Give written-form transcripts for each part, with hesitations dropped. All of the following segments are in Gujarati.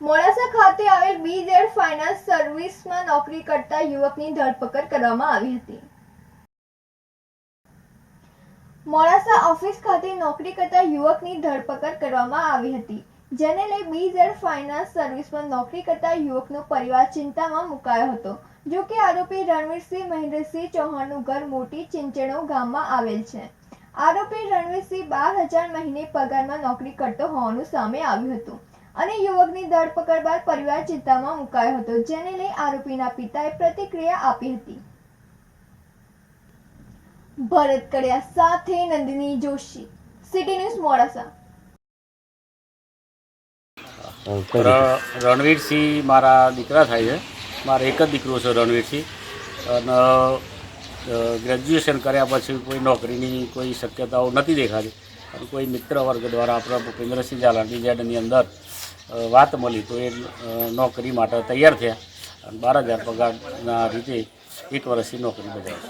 મોડાસા ખાતે આવેલ BZ ફાઇનાન્સ સર્વિસમાં નોકરી કરતા યુવકની ધરપકડ કરવામાં આવી હતી. મોડાસા ઓફિસ ખાતે નોકરી કરતા યુવકની ધરપકડ કરવામાં આવી હતી, જેને લઈ BZ ફાઇનાન્સ સર્વિસમાં નોકરી કરતા યુવકનો પરિવાર ચિંતામાં મુકાયો હતો. જો કે આરોપી રણવીરસિંહ મહેન્દ્રસિંહ ચૌહાણનું ઘર મોટી ચિંચણો ગામમાં આવેલ છે. આરોપી રણવીરસિંહ 12,000 મહિને પગારમાં નોકરી કરતો હોવાનું સામે આવ્યું હતું અને યુવકની ધરપકડ બાદ પરિવાર ચિંતામાં મુકાયો હતો, જેને લઈ આરોપીના પિતાએ પ્રતિક્રિયા આપી હતી. ભરત કડિયા સાથે નંદિની જોશી, સિટી ન્યૂઝ મોડાસા. રણવીરસિંહ મારા દીકરા થાય છે. મારો એક જ દીકરો છે રણવીરસિંહ. અને ગ્રેજ્યુએશન કર્યા પછી કોઈ નોકરીની કોઈ શક્યતાઓ નથી દેખાતી. અને કોઈ મિત્ર વર્ગ દ્વારા આપણા ભૂપેન્દ્રસિંહ ઝાલા BZની અંદર વાત મળી તો એ નોકરી માટે તૈયાર થયા અને 12,000 પગારના રીતે 1 વર્ષથી નોકરી બજાવે છે.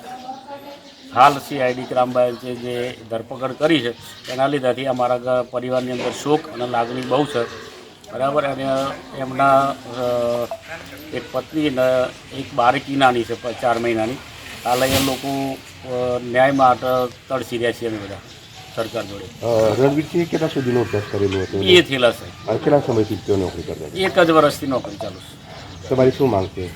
હાલ CID ક્રાઇમ બ્રાન્ચે જે ધરપકડ કરી છે એના લીધેથી અમારા પરિવારની અંદર શોક અને લાગણી બહુ છે. બરાબર. અને એમના એક પત્ની અને એક બાળકી નાની છે 4 મહિનાની. હાલ એ લોકો ન્યાય માટે તડસી રહ્યા છીએ અમે બધા સરકાર જોડે. રણવીરસિંહ કેટલા સુધીનો અભ્યાસ કરેલો હતો? એ થયેલા છે. કેટલા સમયથી તેઓ નોકરી કરતા? 1 જ વર્ષથી નોકરી ચાલુ છે. તમારી શું માંગ છે?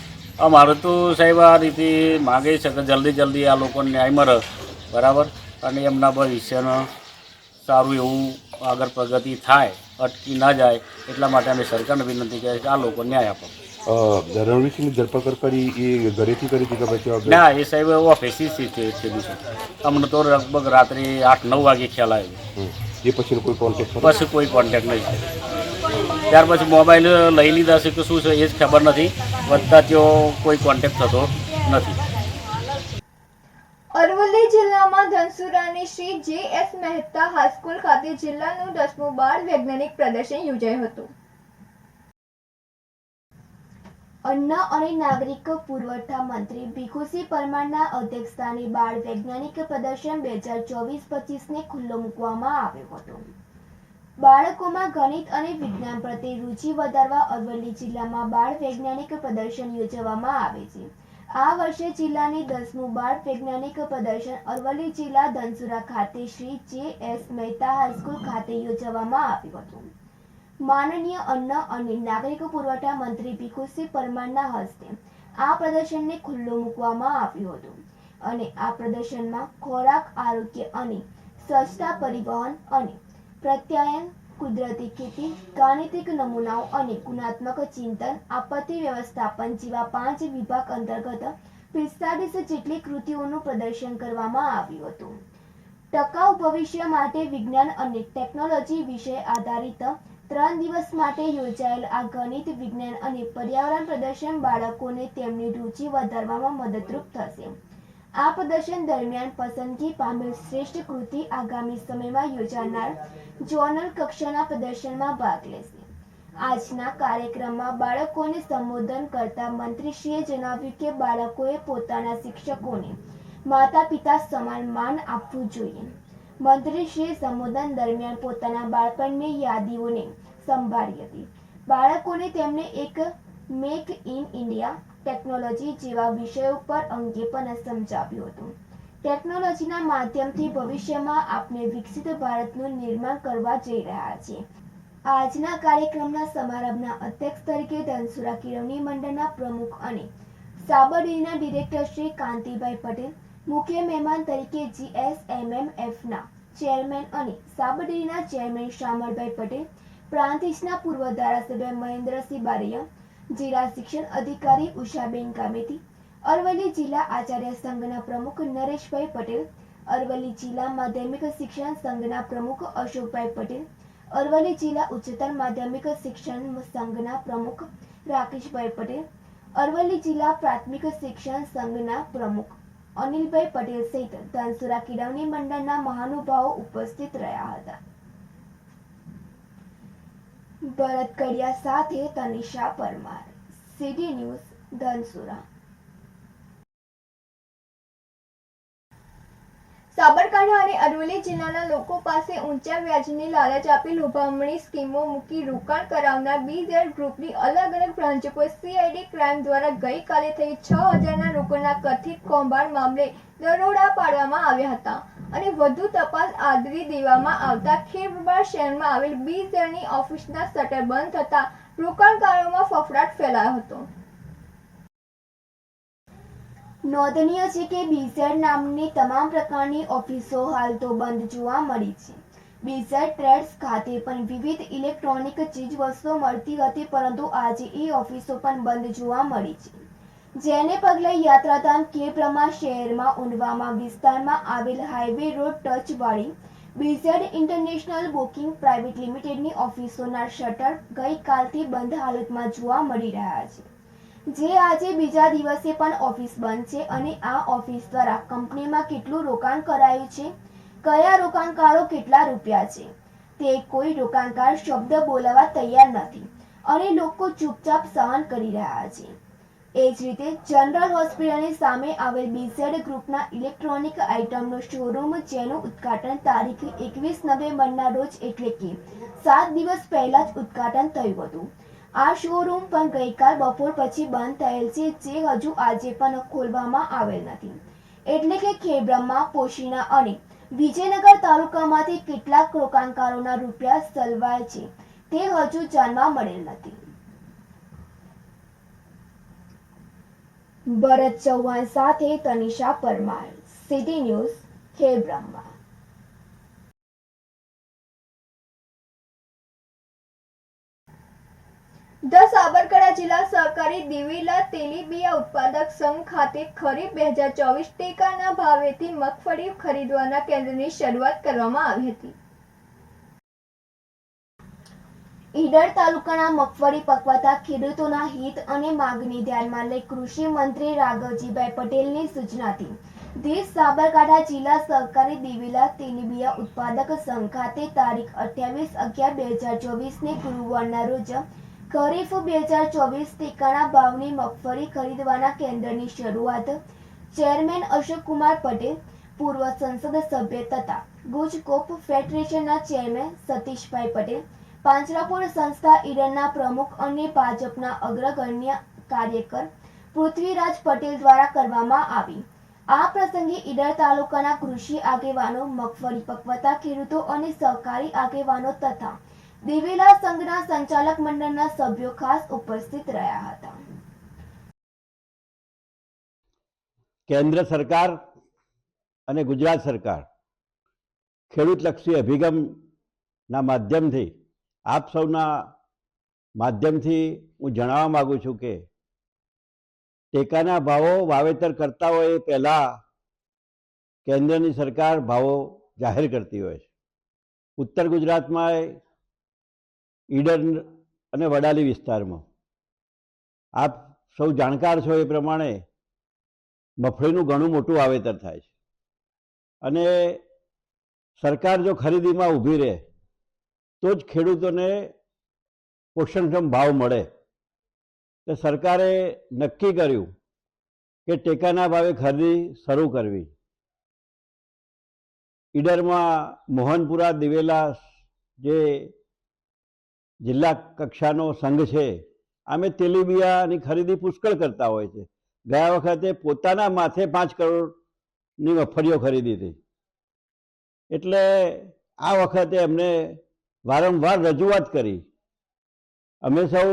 અમારે તો સાહેબ આ રીતે માગે છે કે જલ્દી આ લોકોને ન્યાય મળે. બરાબર. અને એમના ભવિષ્યનો સારું એવું આગળ પ્રગતિ થાય, અટકી ના જાય એટલા માટે અમે સરકારને વિનંતી કરીએ કે આ લોકો ન્યાય આપો. રણવીરસિંહની ધરપકડ કરી એ ઘરેથી કરી હતી કે પછી? ના, એ સાહેબ ઓફિસથી થયેલું છે. અમને તો લગભગ રાત્રે 8-9 વાગે ખ્યાલ આવ્યો. એ પછી કોઈ કોન્ટેક્ટ? પછી કોઈ કોન્ટેક્ટ નહીં. ત્યાર પછી મોબાઈલ લઈ લીધા છે કે શું છે એ જ ખબર નથી. વધતા ત્યાં કોઈ કોન્ટેક્ટ થતો નથી. અરવલ્લી જિલ્લામાં ધનસુરાની શ્રી JS મહેતા હાઈસ્કૂલ ખાતે જિલ્લાનું 10મું બાળ વૈજ્ઞાનિક પ્રદર્શન યોજાયું હતું. અન્ન અને નાગરિક પુરવઠા મંત્રી ભીખુસિંહ પરમારના અધ્યક્ષસ્થાને બાળ વૈજ્ઞાનિક પ્રદર્શન 2024-25ને ખુલ્લો મૂકવામાં આવ્યો હતો. બાળકોમાં ગણિત અને વિજ્ઞાન પ્રત્યે રુચિ વધારવા અરવલ્લી જિલ્લામાં બાળ વૈજ્ઞાનિક પ્રદર્શન યોજવામાં આવે છે. આ વર્ષે જિલ્લાની 10મું બાળ વૈજ્ઞાનિક પ્રદર્શન અરવલ્લી જિલ્લા ધનસુરા ખાતે શ્રી JS મહેતા હાઈસ્કૂલ ખાતે યોજવામાં આવ્યું હતું. માનનીય અન્ન અને નાગરિક પુરવઠા મંત્રી ભીખુસિંહ પરમારના હસ્તે આ પ્રદર્શનને ખુલ્લું મૂકવામાં આવ્યું હતું અને આ પ્રદર્શનમાં ખોરાક, આરોગ્ય અને સ્વચ્છતા, પરિવહન અને પ્રત્યાયન, કુદરતી ખેતી, ગાણિતિક નમૂનાઓ અને ગુણાત્મક ચિંતન, આપત્તિ વ્યવસ્થાપન જેવા 5 વિભાગ અંતર્ગત 45 જેટલી કૃતિઓનું પ્રદર્શન કરવામાં આવ્યું હતું. ટકાઉ ભવિષ્ય માટે વિજ્ઞાન અને ટેકનોલોજી વિષય આધારિત 3 દિવસ માટે યોજાયેલ આ ગણિત, વિજ્ઞાન અને પર્યાવરણ પ્રદર્શન બાળકોને તેમની રુચિ વધારવામાં મદદરૂપ થશે. આ પ્રદર્શન દરમિયાન પસંદગી પામેલ શ્રેષ્ઠ કૃતિ આગામી સમયમાં યોજાનાર ઝોનલ કક્ષાના પ્રદર્શનમાં ભાગ લેશે. આજના કાર્યક્રમમાં બાળકોને સંબોધન કરતા મંત્રીશ્રીએ જણાવ્યું કે બાળકોએ પોતાના શિક્ષકોને માતા-પિતા સમાન માન આપવું જોઈએ. મંત્રીશ્રીએ સંબોધન દરમિયાન પોતાના બાળપણની યાદોને સંભાળી હતી. બાળકોને તેમને એક મેક ઇન ઇન્ડિયા, ટેકનોલોજી જેવા વિષયો પર અંગે પણ સમજાવ્યું હતું. ટેકનોલોજીના માધ્યમથી ભવિષ્યમાં આપણે વિકસિત ભારતનું નિર્માણ કરવા જઈ રહ્યા છીએ. આજના કાર્યક્રમના સમારંભના અધ્યક્ષ તરીકે ધનસુરા કેળવણી મંડળના પ્રમુખ અને સાબરડેરીના ડિરેક્ટર શ્રી કાંતિભાઈ પટેલ, મુખ્ય મહેમાન તરીકે GSMMFના ચેરમેન અને સાબરડેરીના ચેરમેન શામળભાઈ પટેલ, પ્રાંતિજના પૂર્વ ધારાસભ્ય મહેન્દ્રસિંહ બારૈયા, જિલ્લા શિક્ષણ અધિકારી ઉષાબેન કામેતી, અરવલ્લી જિલ્લા આચાર્ય સંઘના પ્રમુખ નરેશભાઈ પટેલ, અરવલ્લી જિલ્લા માધ્યમિક શિક્ષણ સંઘના પ્રમુખ અશોકભાઈ પટેલ, અરવલ્લી જિલ્લા ઉચ્ચતર માધ્યમિક શિક્ષણ સંઘના પ્રમુખ રાકેશભાઈ પટેલ, અરવલ્લી જિલ્લા પ્રાથમિક શિક્ષણ સંઘના પ્રમુખ અનિલભાઈ પટેલ સહિત ધનસુરા કેળવણી મંડળના મહાનુભાવો ઉપસ્થિત રહ્યા હતા. ભરત કડિયા સાથે તનિષા પરમાર, સિટી ન્યૂઝ ધનસુરા. સાબરકાંઠા અને અરવલ્લી જિલ્લાના લોકો પાસે ઊંચા વ્યાજની લાલચ આપી લોભામણી સ્કીમો મૂકી રોકાણ કરાવનાર BZ ગ્રુપની અલગ અલગ બ્રાન્ચો પર CID ક્રાઇમ દ્વારા ગઈકાલે થઈ 6,000ના રોકડના કથિત કૌભાંડ મામલે દરોડા પાડવામાં આવ્યા હતા અને વધુ તપાસ આદરી દેવામાં આવતા ખેડબ્રહ્મા શહેરમાં આવેલ BZની ઓફિસના શટર બંધ થતા રોકાણકારોમાં ફફડાટ ફેલાયો હતો. નોંધનીય છે કે BZ નામની તમામ પ્રકારની ઓફિસો હાલ તો બંધ જોવા મળી છે. BZ ટ્રેડ્સ ખાતે પણ વિવિધ ઇલેક્ટ્રોનિક ચીજવસ્તુઓ મળતી હતી, પરંતુ આજે એ ઓફિસો પણ બંધ જોવા મળી છે. જેને પગલે યાત્રાધામ ખેડબ્રહ્મા શહેરમાં ઉનવામાં વિસ્તારમાં આવેલ હાઈવે રોડ ટચવાળી BZ ઇન્ટરનેશનલ બુકિંગ પ્રાઇવેટ લિમિટેડની ઓફિસોના શટર ગઈકાલથી બંધ હાલતમાં જોવા મળી રહ્યા છે. જે આજે બીજા દિવસે પણ ઓફિસ બંધ છે અને આ ઓફિસ દ્વારા કંપનીમાં કેટલું રોકાણ કરાયું છે, કયા રોકાણકારો કેટલા રૂપિયા છે, તે કોઈ રોકાણકાર શબ્દ બોલાવવા તૈયાર નથી અને લોકો ચૂપચાપ સહન કરી રહ્યા છે. એ જ રીતે જનરલ હોસ્પિટલની સામે આવેલ BZ ગ્રુપના ઇલેક્ટ્રોનિક આઇટમનો શોરૂમ, જેનું ઉદ્ઘાટન તારીખ 21 નવેમ્બરના રોજ એટલે કે 7 દિવસ પહેલા જ ઉદ્ઘાટન થયું હતું. આ શોરૂમ પણ ગઈકાલ બપોર પછી બંધ થયેલ છે, જે હજુ આજે પણ ખોલવામાં આવેલ નથી. એટલે કે ખેડબ્રહ્મા, પોશીના અને વિજયનગર તાલુકામાંથી કેટલાક રોકાણકારોના રૂપિયા સલવાય છે તે હજુ જાણવા મળેલ નથી. ભરત ચૌહાણ સાથે Tanisha Parmar, city news, Khedbrahma. The Sabarkantha જિલ્લા સહકારી દિવેલા તેલીબિયા ઉત્પાદક સંઘ ખાતે ખરીફ 2024 ટેકાના ભાવેથી મગફળી ખરીદવાના કેન્દ્રની શરૂઆત કરવામાં આવી હતી. ઈડર તાલુકાના મગફળી પકવતા ખેડૂતોના હિત અને માંગને ધ્યાનમાં લઈ કૃષિ મંત્રી રાઘવજીભાઈ પટેલની સૂચનાથી દેશ સાબરકાંઠા જિલ્લા સહકારી દિવેલા તેલીબિયા ઉત્પાદક સંઘ ખાતે તારીખ 28/11/2024ને ગુરુવારના રોજ ખરીફ 2024 ટેકાના ભાવની મગફળી ખરીદવાના કેન્દ્રની શરૂઆત ચેરમેન અશોકકુમાર પટેલ, પૂર્વ સંસદ સભ્ય તથા ગુજ કોપ ફેડરેશનના ચેરમેન સતીશભાઈ પટેલ, પાંજરાપોળ સંસ્થા ઈડરના પ્રમુખ અને ભાજપના અગ્રગણ્ય કાર્યકર પૃથ્વીરાજ પટેલ દ્વારા કરવામાં આવી. આ પ્રસંગે ઈડર તાલુકાના કૃષિ આગેવાનો, મગફળી પકવતા ખેડૂતો અને સહકારી આગેવાનો તથા દિવેલા સંઘના સંચાલક મંડળના સભ્યો ખાસ ઉપસ્થિત રહ્યા હતા. કેન્દ્ર સરકાર અને ગુજરાત સરકાર ખેડૂતલક્ષી અભિગમના માધ્યમથી આપ સૌના માધ્યમથી હું જણાવવા માગું છું કે ટેકાના ભાવો વાવેતર કરતા હોય એ પહેલાં કેન્દ્રની સરકાર ભાવો જાહેર કરતી હોય છે. ઉત્તર ગુજરાતમાં ઈડર અને વડાલી વિસ્તારમાં આપ સૌ જાણકાર છો એ પ્રમાણે મગફળીનું ઘણું મોટું વાવેતર થાય છે અને સરકાર જો ખરીદીમાં ઊભી રહે તો જ ખેડૂતોને પોષણક્ષમ ભાવ મળે. તો સરકારે નક્કી કર્યું કે ટેકાના ભાવે ખરીદી શરૂ કરવી. ઈડરમાં મોહનપુરા દિવેલા જે જિલ્લા કક્ષાનો સંઘ છે, અમે તેલીબિયાની ખરીદી પુષ્કળ કરતા હોય છે. ગયા વખતે પોતાના માથે 5 કરોડની મગફળીઓ ખરીદી હતી. એટલે આ વખતે અમને વારંવાર રજૂઆત કરી. અમે સૌ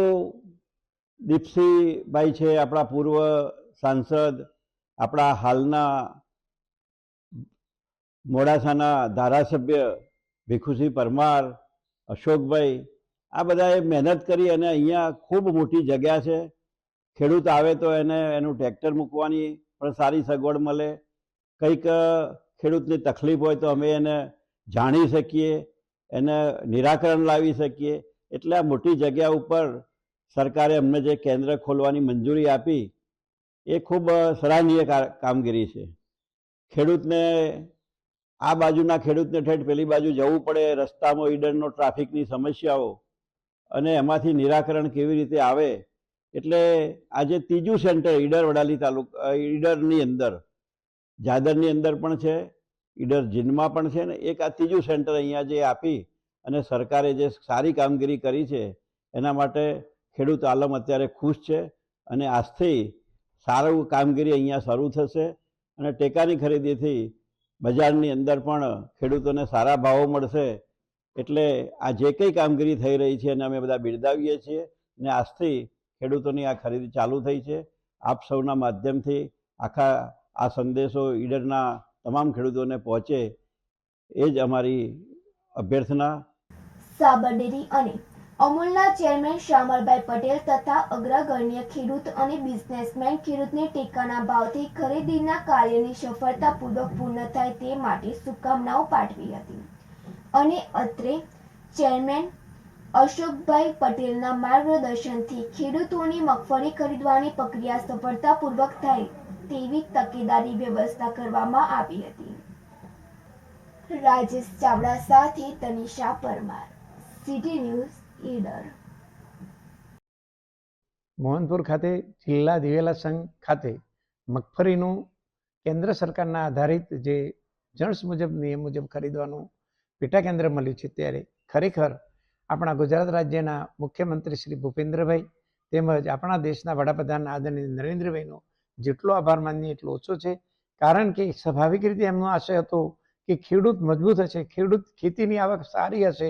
દીપસિંહભાઈ છે, આપણા પૂર્વ સાંસદ, આપણા હાલના મોડાસાના ધારાસભ્ય ભીખુસિંહ પરમાર, અશોકભાઈ, આ બધાએ મહેનત કરી અને અહીંયા ખૂબ મોટી જગ્યા છે. ખેડૂત આવે તો એને એનું ટ્રેક્ટર મૂકવાની પણ સારી સગવડ મળે. કંઈક ખેડૂતની તકલીફ હોય તો અમે એને જાણી શકીએ, એને નિરાકરણ લાવી શકીએ. એટલે આ મોટી જગ્યા ઉપર સરકારે અમને જે કેન્દ્ર ખોલવાની મંજૂરી આપી એ ખૂબ સરાહનીય કામગીરી છે. ખેડૂતને આ બાજુના ખેડૂતને ઠેઠ પેલી બાજુ જવું પડે, રસ્તામાં ઈડરનો ટ્રાફિકની સમસ્યાઓ અને એમાંથી નિરાકરણ કેવી રીતે આવે. એટલે આજે ત્રીજું સેન્ટર ઈડર વડાલી તાલુકા ઈડરની અંદર, જાદરની અંદર પણ છે, ઈડર જીનમાં પણ છે ને એક આ ત્રીજું સેન્ટર અહીંયા જે આપી અને સરકારે જે સારી કામગીરી કરી છે એના માટે ખેડૂત આલમ અત્યારે ખુશ છે અને આજથી સારું કામગીરી અહીંયા શરૂ થશે અને ટેકાની ખરીદીથી બજારની અંદર પણ ખેડૂતોને સારા ભાવો મળશે. એટલે આ જે કંઈ કામગીરી થઈ રહી છે એને અમે બધા બિરદાવીએ છીએ અને આજથી ખેડૂતોની આ ખરીદી ચાલુ થઈ છે. આપ સૌના માધ્યમથી આખા આ સંદેશો ઈડરના તમામ ખેડૂતોને પહોંચે એ જ અમારી અભ્યર્થના. સાબર ડેરી અને અમૂલના ચેરમેન શ્યામલભાઈ પટેલ તથા અગ્રગણ્ય ખેડૂત અને બિઝનેસમેન ખેડૂતને ટેકાના ભાવથી ખરીદીના કાર્યની સફળતાપૂર્વક પૂર્ણ થાય તે માટે શુભકામનાઓ પાઠવી હતી અને અત્રે ચેરમેન અશોકભાઈ પટેલના માર્ગદર્શનથી ખેડૂતોની મગફળી ખરીદવાની પ્રક્રિયા સફળતાપૂર્વક થાય તેવી તકેદારી વ્યવસ્થા કરવામાં આવી હતી. રાજેશ ચાવડા સાથે તનિષા પરમાર, સિટી ન્યૂઝ, ઈડર. મોહનપુર ખાતે જિલ્લા દિવેલા સંઘ ખાતે મગફળીનું કેન્દ્ર સરકારના આધારિત જે જણસ મુજબ નિયમ મુજબ ખરીદવાનું પેટા કેન્દ્ર મળ્યું છે ત્યારે ખરેખર આપણા ગુજરાત રાજ્યના મુખ્યમંત્રી શ્રી ભૂપેન્દ્રભાઈ તેમજ આપણા દેશના વડાપ્રધાન આદરણીય નરેન્દ્રભાઈનો જેટલો આભાર માનીએ એટલો ઓછો છે. કારણ કે સ્વાભાવિક રીતે એમનો આશય હતો કે ખેડૂત મજબૂત હશે, ખેડૂત ખેતીની આવક સારી હશે,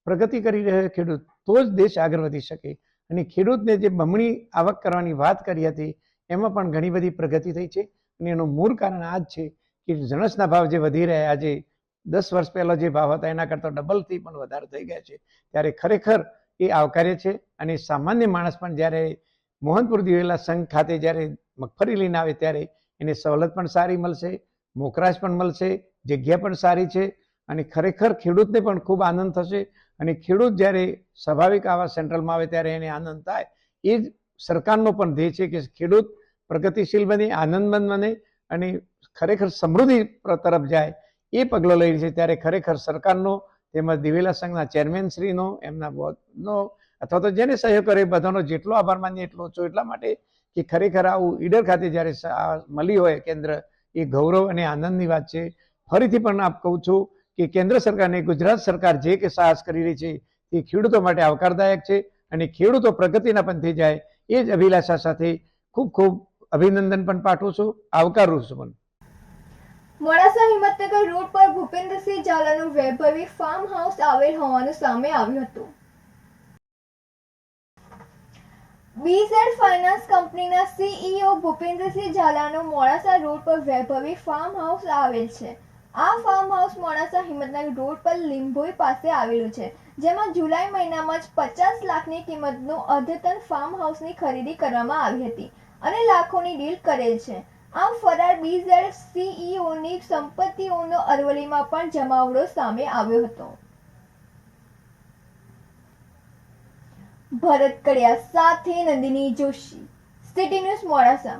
પ્રગતિ કરી રહ્યો ખેડૂત તો જ દેશ આગળ વધી શકે. અને ખેડૂતને જે બમણી આવક કરવાની વાત કરી હતી એમાં પણ ઘણી બધી પ્રગતિ થઈ છે અને એનું મૂળ કારણ આ જ છે કે જણસના ભાવ જે વધી રહ્યા આજે 10 વર્ષ પહેલા જે ભાવ હતા એના કરતાં ડબલથી પણ વધારે થઈ ગયા છે. ત્યારે ખરેખર એ આવકાર્ય છે અને સામાન્ય માણસ પણ જ્યારે મોહનપુર દિવેલા સંઘ ખાતે જ્યારે મગફળી લઈને આવે ત્યારે એને સવલત પણ સારી મળશે, મોકરાશ પણ મળશે, જગ્યા પણ સારી છે અને ખરેખર ખેડૂતને પણ ખૂબ આનંદ થશે. અને ખેડૂત જ્યારે સ્વાભાવિક આવા સેન્ટ્રલમાં આવે ત્યારે એને આનંદ થાય. એ જ સરકારનો પણ ધ્યેય છે કે ખેડૂત પ્રગતિશીલ બને, આનંદમંદ બને અને ખરેખર સમૃદ્ધિ તરફ જાય એ પગલો લઈ રહી છે. ત્યારે ખરેખર સરકારનો તેમજ દિવેલા સંઘના ચેરમેનશ્રીનો, એમના બોર્ડનો અથવા તો જેને સહયોગ કરે બધાનો જેટલો આભાર માનીએ એટલો ઓછો. એટલા માટે કે ખરેખર આવું ઈડર ખાતે જ્યારે મળી હોય કેન્દ્ર, એ ગૌરવ અને આનંદની વાત છે. ફરીથી પણ આપ કહું છું કે કેન્દ્ર સરકારને ગુજરાત સરકાર જે કે સાહસ કરી રહી છે તે ખેડૂતો માટે આવકારદાયક છે અને ખેડૂતો પ્રગતિના પંથે જાય એ જ અભિલાષા સાથે ખૂબ ખૂબ અભિનંદન પણ પાઠવું છું, આવકારું છું પણ. મોડાસા હિંમતનગર રોડ પર ભૂપેન્દ્રસિંહ ઝાલાનું વૈભવી ફાર્મ હાઉસ આવેલ હોવાનું સામે આવ્યું હતું. બીઝેડ ફાઇનાન્સ કંપનીના સીઈઓ ભૂપેન્દ્રસિંહ ઝાલાનું મોડાસા રોડ પર વૈભવી ફાર્મ હાઉસ આવેલ છે. આ farm house Modasa Himmatnagar road પર લીંભોઈ પાસે આવેલું છે, જેમાં જુલાઈ મહિનામાં જ 50 લાખની કિંમતનું અદ્યતન ફાર્મ હાઉસની ખરીદી કરવામાં આવી હતી અને લાખોની ડીલ કરેલ છે. આમ ફરાર બીઝેડ સીઈઓની સંપત્તિઓનો અરવલ્લીમાં પણ જમાવડો સામે આવ્યો હતો. ભરત કડિયા સાથે નંદિની જોશી, સિટી ન્યૂઝ, મોડાસા.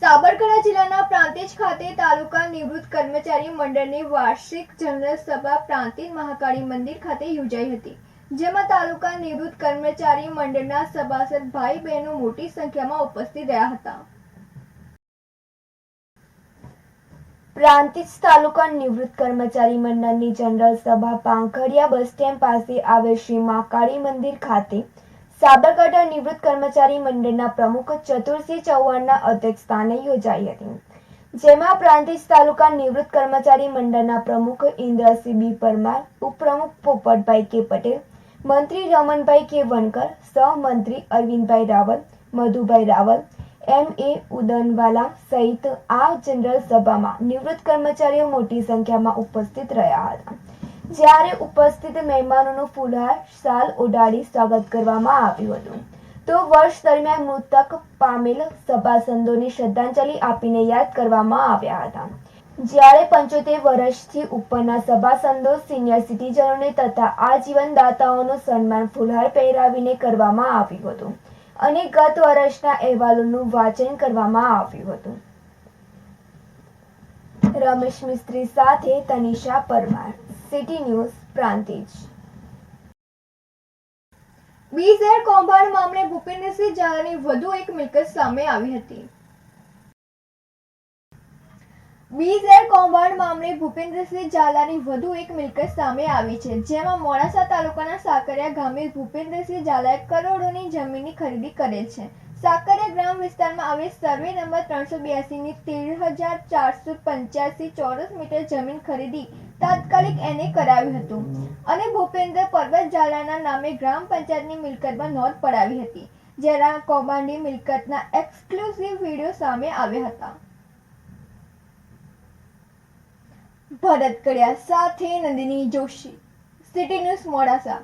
સાબરકાંઠા જિલ્લાના પ્રાંતિજ ખાતે તાલુકા નિવૃત્ત કર્મચારી મંડળની વાર્ષિક જનરલ સભા પ્રાંતિજ મહાકાળી મંદિર ખાતે યોજાઈ હતી, જેમાં તાલુકા નિવૃત્ત કર્મચારી મંડળના સભાસદ ભાઈ બહેનો મોટી સંખ્યામાં ઉપસ્થિત રહ્યા હતા. પ્રાંતિજ તાલુકા નિવૃત્ત કર્મચારી મંડળની જનરલ સભા પાંખડિયા બસ સ્ટેન્ડ પાસે આવેલ શ્રી મહાકાળી મંદિર ખાતે સાબરકાંઠા નિવૃત્ત કર્મચારી મંડળના પ્રમુખ ચતુરસિંહ ચૌહાણના અધ્યક્ષસ્થાને યોજાઈ હતી, જેમાં પ્રાંતિજ તાલુકા નિવૃત્ત કર્મચારી મંડળના પ્રમુખ ઇન્દ્રસિંહ બી પરમાર, ઉપપ્રમુખ પોપટભાઈ કે પટેલ, મંત્રી રમણભાઈ કે વણકર, સહમંત્રી અરવિંદભાઈ રાવલ, મધુભાઈ રાવલ, MA ઉદનવાલા સહિત આ જનરલ સભામાં નિવૃત્ત કર્મચારીઓ મોટી સંખ્યામાં ઉપસ્થિત રહ્યા હતા. જ્યારે ઉપસ્થિત મહેમાનોનું ફૂલહાર, શાલ ઓઢાડી સ્વાગત કરવામાં આવ્યું હતું, તો વર્ષ દરમિયાન મૃતક પામેલ સભાસદોને શ્રદ્ધાંજલિ આપીને યાદ કરવામાં આવ્યા હતા. જ્યારે 75 વર્ષથી ઉપરના સભાસદો, સિનિયર સિટીઝનોને તથા આજીવન દાતાઓનું સન્માન ફૂલહાર પહેરાવીને કરવામાં આવ્યું હતું અને ગત વર્ષના અહેવાલોનું વાંચન કરવામાં આવ્યું હતું. રમેશ મિસ્ત્રી સાથે Tanisha Parmar, city news, Prantij. BZ કૌભાંડ મામલે ભૂપેન્દ્રસિંહ ઝાલાની વધુ એક મિલકત સામે આવી હતી. બીઝેડ કૌભાંડ મામલે ભૂપેન્દ્રસિંહ ઝાલાની વધુ એક મિલકત સામે આવી છે, જેમાં મોડાસા તાલુકાના સાકરિયા ગામે ભૂપેન્દ્રસિંહ ઝાલાએ કરોડોની જમીનની ખરીદી કરેલ છે. સાકરિયા ગ્રામ વિસ્તારમાં આવેલ સર્વે નંબર 382ની 13,485 ચોરસ મીટર જમીન ખરીદી તાત્કાલિક એને કરાવ્યું હતું અને ભૂપેન્દ્ર પરબત ઝાલાના નામે ગ્રામ પંચાયતની મિલકતમાં નોંધ પડાવી હતી, જેના કૌભાંડી મિલકતના એક્સક્લુઝિવ વિડીયો સામે આવ્યા હતા. ભરત કડિયા સાથે નંદિની જોશી, સિટી ન્યૂઝ મોડાસા.